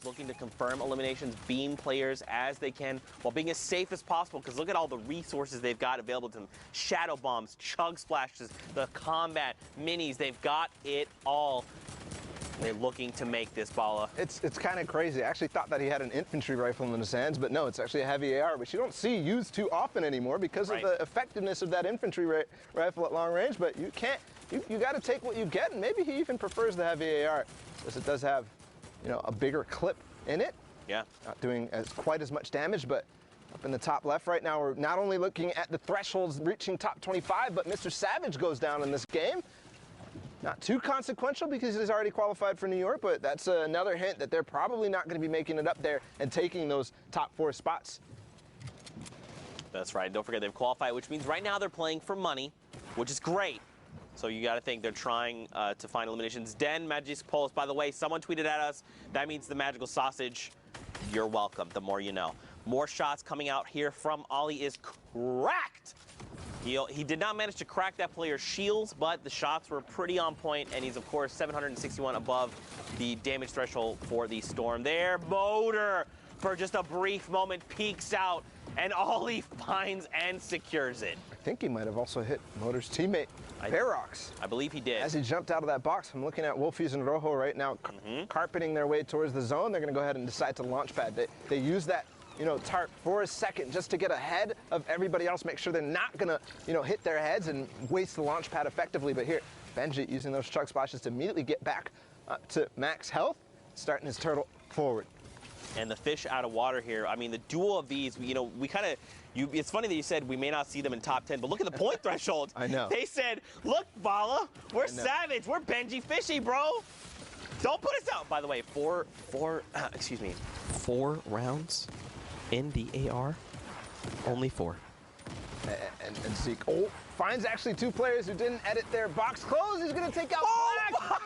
just looking to confirm eliminations, beam players as they can, while being as safe as possible, because look at all the resources they've got available to them. Shadow bombs, chug splashes, the combat, minis, they've got it all. They're looking to make this, Bala. It's kind of crazy. I actually thought that he had an infantry rifle in his hands, but no, it's actually a heavy AR, which you don't see used too often anymore because of the effectiveness of that infantry rifle at long range, but you can't, you got to take what you get, and maybe he even prefers the heavy AR, because it does have, you know, a bigger clip in it. Yeah. Not doing quite as much damage, but up in the top left right now, we're not only looking at the thresholds reaching top 25, but Mr. Savage goes down in this game. Not too consequential because he's already qualified for New York, but that's another hint that they're probably not going to be making it up there and taking those top 4 spots. That's right. Don't forget they've qualified, which means right now they're playing for money, which is great. So you got to think they're trying to find eliminations. Den, Magic Pulse, by the way, someone tweeted at us. That means the magical sausage. You're welcome. The more you know. More shots coming out here from Ollie is cracked. He did not manage to crack that player's shields, but the shots were pretty on point, and he's, of course, 761 above the damage threshold for the Storm. There, Motor, for just a brief moment, peeks out, and Ollie finds and secures it. I think he might have also hit Motor's teammate, Ferox. I believe he did. As he jumped out of that box, I'm looking at Wolfies and Rojo right now, carpeting their way towards the zone. They're going to go ahead and decide to launch pad. They use that, you know, tarp for a second just to get ahead of everybody else, make sure they're not gonna, you know, hit their heads and waste the launch pad effectively. But here, Benji using those chug splashes to immediately get back up to max health, starting his turtle forward. And the fish out of water here, I mean, the duel of these, you know, we kind of, it's funny that you said we may not see them in top 10, but look at the point threshold. I know. They said, look, Bala, we're savage, we're Benji Fishy, bro. Don't put us out. By the way, four rounds in the AR, only 4. And Zeke finds actually 2 players who didn't edit their box close. He's going to take out Black.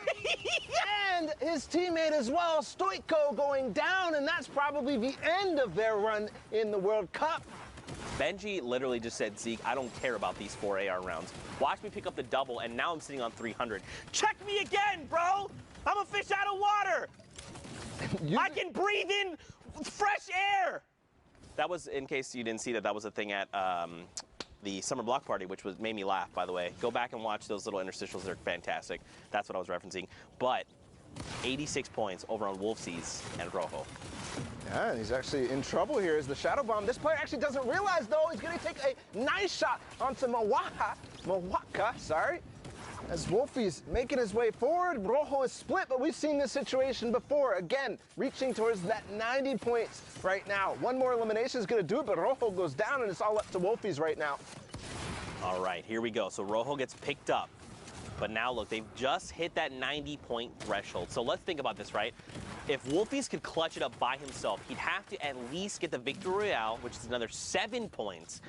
And his teammate as well, Stoico, going down, and that's probably the end of their run in the World Cup. Benji literally just said, Zeke, I don't care about these 4 AR rounds. Watch me pick up the double, and now I'm sitting on 300. Check me again, bro. I'm a fish out of water. I can breathe in fresh air. That was, in case you didn't see that, that was a thing at the summer block party, which made me laugh, by the way. Go back and watch those little interstitials. They're fantastic. That's what I was referencing. But 86 points over on Wolfsies and Rojo. Yeah, and he's actually in trouble here as the Shadow Bomb. This player actually doesn't realize, though, he's going to take a nice shot onto Mawaka, sorry. As Wolfie's making his way forward, Rojo is split, but we've seen this situation before. Again, reaching towards that 90 points right now. One more elimination is going to do it, but Rojo goes down, and it's all up to Wolfie's right now. All right, here we go. So Rojo gets picked up. But now, look, they've just hit that 90-point threshold. So let's think about this, right? If Wolfies could clutch it up by himself, he'd have to at least get the Victory Royale, which is another 7 points,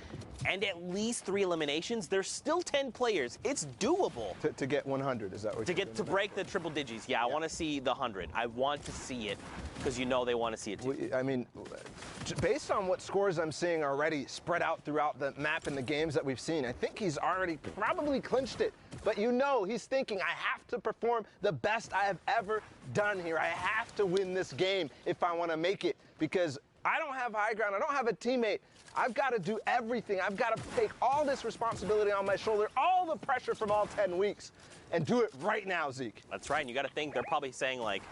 and at least 3 eliminations. There's still 10 players. It's doable. To get 100, is that what you're to break the triple digits. Yeah, I want to see the 100. I want to see it because you know they want to see it too. I mean, based on what scores I'm seeing already spread out throughout the map and the games that we've seen, I think he's already probably clinched it. But you know, he's thinking, I have to perform the best I have ever done here. I have to win this game if I want to make it, because I don't have high ground. I don't have a teammate. I've got to do everything. I've got to take all this responsibility on my shoulder, all the pressure from all 10 weeks, and do it right now, Zeke. That's right. And you got to think they're probably saying, like,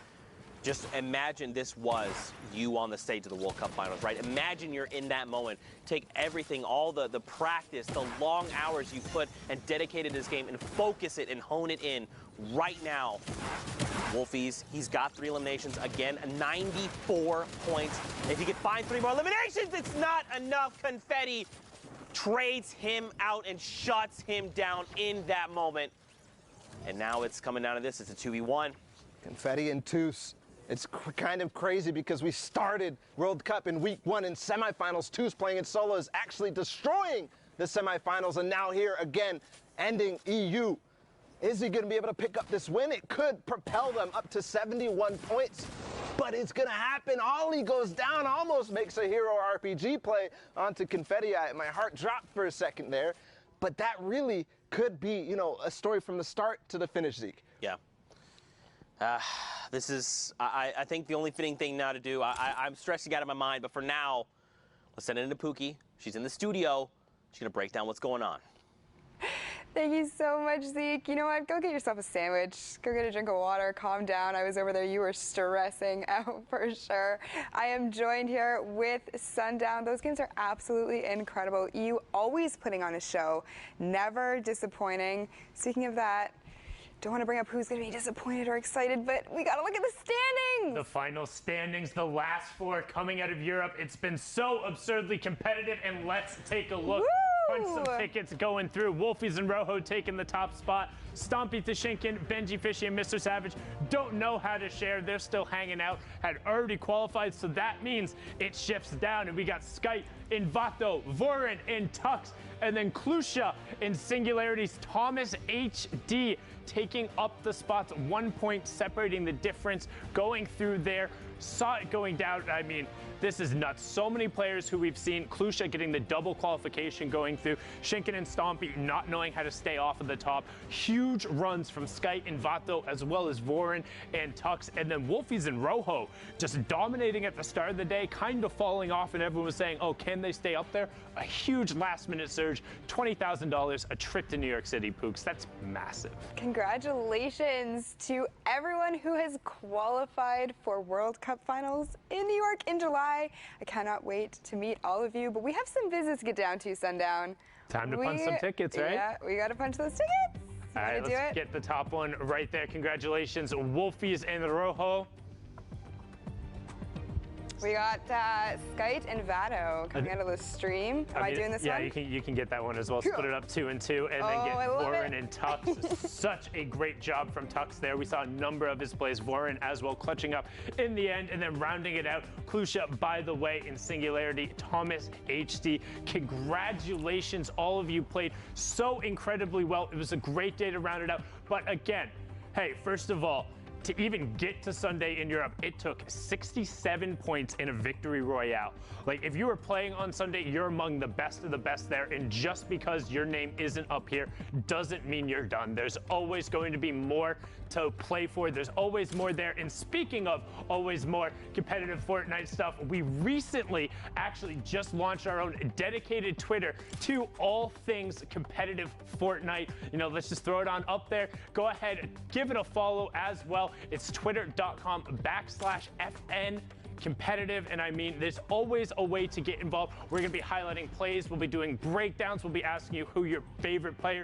just imagine this was you on the stage of the World Cup Finals, right? Imagine you're in that moment. Take everything, all the practice, the long hours you put and dedicated to this game, and focus it and hone it in right now. Wolfies, he's got 3 eliminations. Again, 94 points. If he could find 3 more eliminations, it's not enough. Confetti trades him out and shuts him down in that moment. And now it's coming down to this. It's a 2v1. Confetti and Toos. It's kind of crazy because we started World Cup in week 1 in semifinals. Toos playing in solos, actually destroying the semifinals, and now here again, ending EU. Is he going to be able to pick up this win? It could propel them up to 71 points, but it's going to happen. Ollie goes down, almost makes a hero RPG play onto Confetti. My heart dropped for a second there, but that really could be, you know, a story from the start to the finish, Zeke. Yeah. This is, I think, the only fitting thing now to do. I'm stressing out of my mind, but for now, let's send it into Pookie. She's in the studio. She's going to break down what's going on. Thank you so much, Zeke. You know what? Go get yourself a sandwich. Go get a drink of water. Calm down. I was over there. You were stressing out for sure. I am joined here with Sundown. Those games are absolutely incredible. You always putting on a show, never disappointing. Speaking of that, don't want to bring up who's going to be disappointed or excited, but we got to look at the standings. The final standings, the last four coming out of Europe. It's been so absurdly competitive, and let's take a look. Woo! Punch some tickets going through. Wolfies and Rojo taking the top spot. Stompy Tashinkin, Benji Fishy, and Mr. Savage don't know how to share. They're still hanging out. Had already qualified, so that means it shifts down. And we got Skype, Invato, Vorin, and Tux, and then Klusha in Singularity's Thomas HD taking up the spots, 1 point separating the difference, going through there. Saw it going down. I mean, this is nuts. So many players who we've seen. Klusha getting the double qualification going through. Shinken and Stompy not knowing how to stay off of the top. Huge runs from Sky and Vato, as well as Vorin and Tux. And then Wolfies and Rojo just dominating at the start of the day, kind of falling off, and everyone was saying, oh, can they stay up there? A huge last-minute surge, $20,000, a trip to New York City, Pooks. That's massive. Congratulations to everyone who has qualified for World Cup Finals in New York in July. I cannot wait to meet all of you, but we have some visits to get down to, Sundown. Time to punch some tickets, right? Yeah, we got to punch those tickets. All right, let's get the top one right there. Congratulations, Wolfies and Rojo. We got Skyte and Vado coming out of the stream. Am I doing this one? Yeah, you can get that one as well. Split it up 2 and 2, and then get Vorin and Tux. Such a great job from Tux there. We saw a number of his plays. Vorin as well, clutching up in the end, and then rounding it out. Klusha, by the way, in Singularity. Thomas HD. Congratulations, all of you played so incredibly well. It was a great day to round it out. But again, hey, first of all, to even get to Sunday in Europe, it took 67 points in a victory royale. Like, if you were playing on Sunday, you're among the best of the best there, and just because your name isn't up here doesn't mean you're done. There's always going to be more to play for. There's always more there. And speaking of always more competitive Fortnite stuff, we recently actually just launched our own dedicated Twitter to all things competitive Fortnite. You know, let's just throw it on up there. Go ahead, give it a follow as well. It's twitter.com/FN competitive, and I mean, there's always a way to get involved. We're going to be highlighting plays. We'll be doing breakdowns. We'll be asking you who your favorite player